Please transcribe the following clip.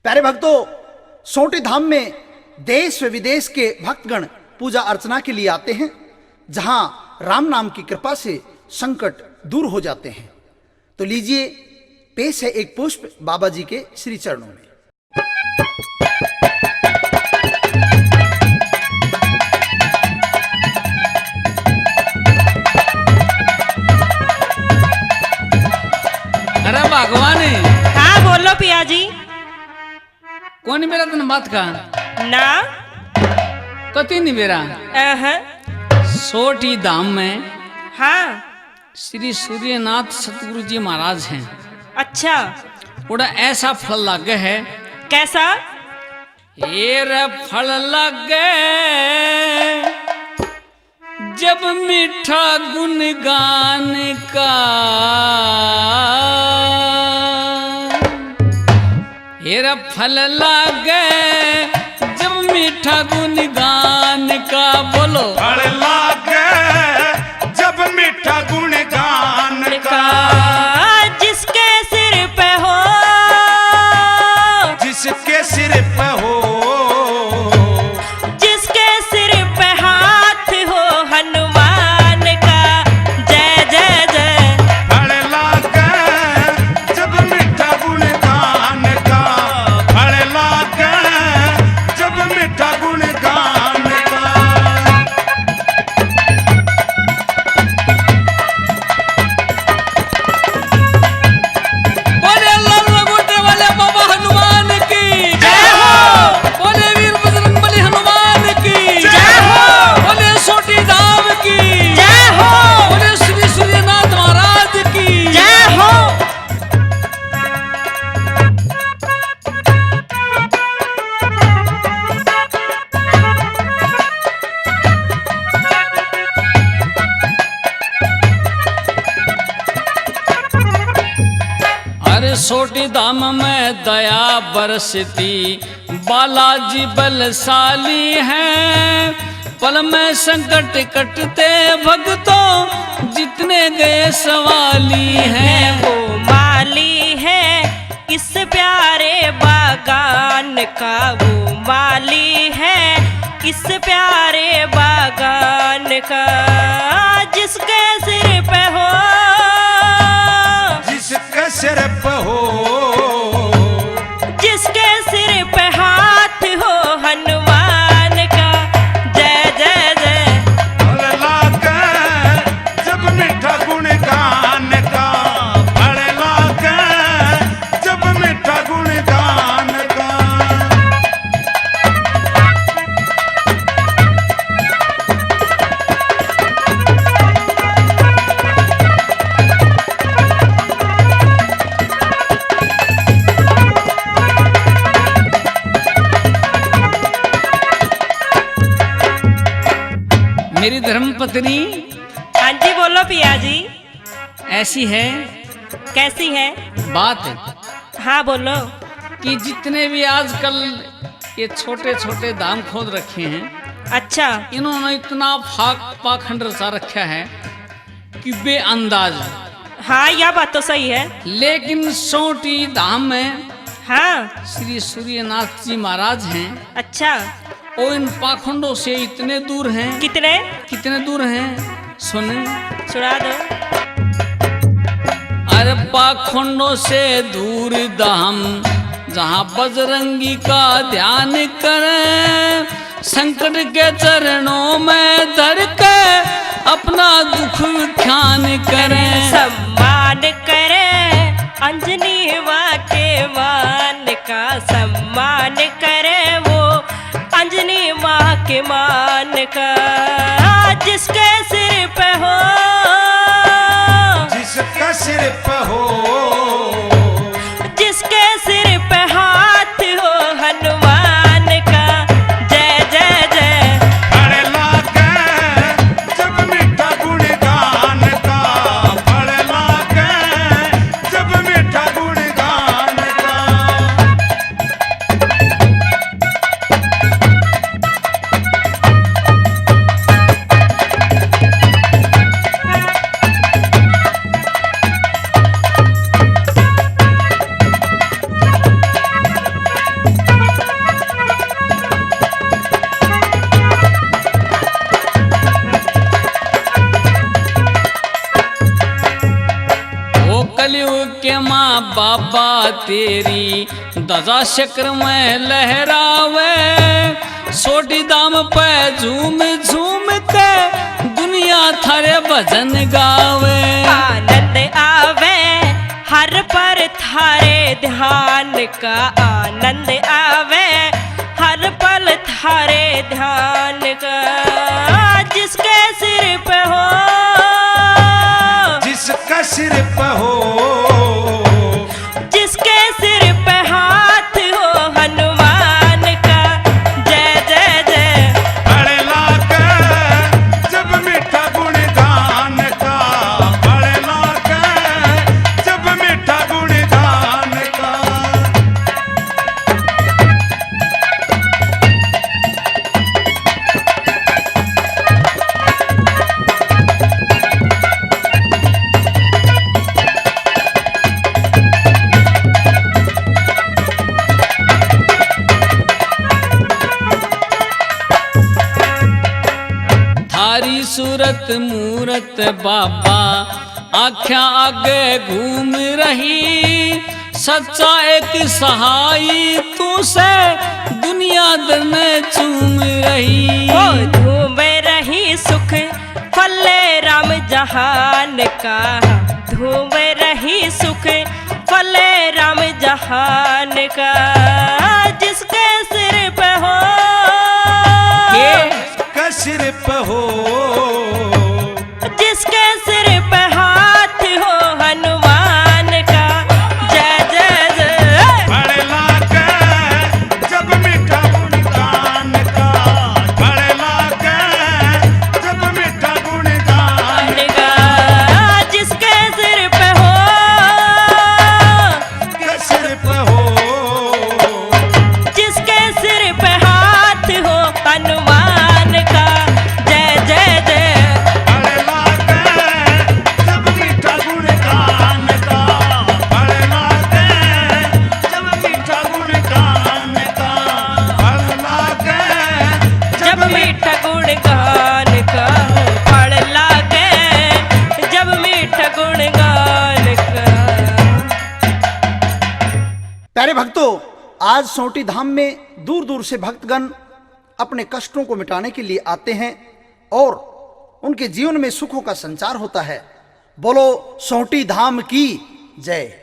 प्यारे भक्तों, सोंटी धाम में देश व विदेश के भक्तगण पूजा अर्चना के लिए आते हैं, जहां राम नाम की कृपा से संकट दूर हो जाते हैं। तो लीजिए, पेश है एक पुष्प बाबा जी के श्री चरणों में। अरे भगवान, हाँ बोलो पिया जी। कौन मेरा तन बात का ना कति नहीं मेरा सोटी धाम में हाँ श्री सूर्यनाथ सतगुरु जी महाराज हैं। अच्छा, थोड़ा ऐसा फल लगे है। कैसा? ये फल लगे जब मीठा गुणगान का, ये फल लगे जब मीठा गुणगान का। बोलो, फल लागे जब मीठा गुणगान का। जिसके सिर पे हो, जिसके सिर पे हो, जिसके सिर पे हाथ हो हनुमान का। जय जय जय। फल लागे जब मीठा गुणगान का। फल लागे जब मीठा गुणगान का। बोले लाल लंगोटे वाले बाबा हनुमान की जय हो। बोले वीर बजरंगबली हनुमान की जय हो। बोले सोटी धाम की जय हो। बोले श्री सूर्यनाथ महाराज की जय हो। अरे सोटी धाम में दया बरसती, बालाजी बलशाली हैं। पल में संकट कटते भक्तों जितने गए सवाली हैं। वो माली है इस प्यारे बागान का। वो माली है इस प्यारे बागान का। जिसके सिर पे हो, जिसके सिर पे हो, जिसके सिर पे हाथ हो हनुमान का। जय जय जय। फल लागे जब मीठा गुणगान का। फल लागे जब मीठा गुणगान का। मेरी धर्मपत्नी हाँ जी बोलो पिया जी। ऐसी है कैसी है बात हाँ बोलो। कि जितने भी आजकल ये छोटे छोटे दाम खोद रखे हैं, अच्छा, इन्होंने इतना पाखंड रचा रखा है कि बेअंदाज। हाँ यह बात तो सही है। लेकिन सोटी धाम में हाँ श्री सूर्यनाथ जी महाराज हैं, अच्छा, और इन पाखंडों से इतने दूर हैं। कितने? कितने दूर हैं सुने। सुना दो। अरे पाखंडों से दूर धाम, जहाँ बजरंगी का ध्यान करें, संकट के चरणों में धर के अपना दुख ख्यान करें। सम्मान करे अंजनी माँ के मान का। सम्मान करे वो अंजनी माँ के मान का। जिसके सिर पे हो, जिसके सिर पे हो, जिसके सिर पे हाथ हो हनुमान का। जय जय जय। फल लागे जब मीठा गुणगान का। फल लागे जब मीठा गुणगान का। बाबा तेरी दजा चक्र में लहरावे, सोटी दाम पे झूम झूम के दुनिया थारे भजन गावे। आनंद आवे हर पर थारे ध्यान का, आनंद आवे हर पल थारे ध्यान का। जिसके सिर पे हो, जिसका सिर पे हो, जिसके सिर पे हाथ हो हनुमान का, जय जय जय। बड़े लागे जब मीठा गुणगान का, बड़े लागे जब मीठा गुणगान का। थारी सूरत मूरत बाबा आख्या आगे घूम रही, सच्चा एक सहाई तू से दुनिया दर में चूम रही। ओ धूम रही सुख फले राम जहान का, धूम रही सुख फले राम जहान का। जिसके सिर पे हो, जिसका सिर पे हो, जिसके सिर पे हाथ हो हनुमान का, जय जय जय। बड़े लागे जब मीठा गुणगान का, बड़े लागे जब मीठा गुणगान का। जिसके सिर पे हो, जिसका सिर पे हो, जिसके सिर पे हाथ हो हनुमान का, जय जय जय। बड़े लागे जब मीठा गुणगान का, बड़े लागे जब मीठा गुणगान का, बड़े लागे जब मीठा गुणगान का, फल लागे जब मीठा गुणगान का। प्यारे भक्तों, आज सोंटी धाम में दूर दूर से भक्तगण अपने कष्टों को मिटाने के लिए आते हैं और उनके जीवन में सुखों का संचार होता है। बोलो सोंटी धाम की जय।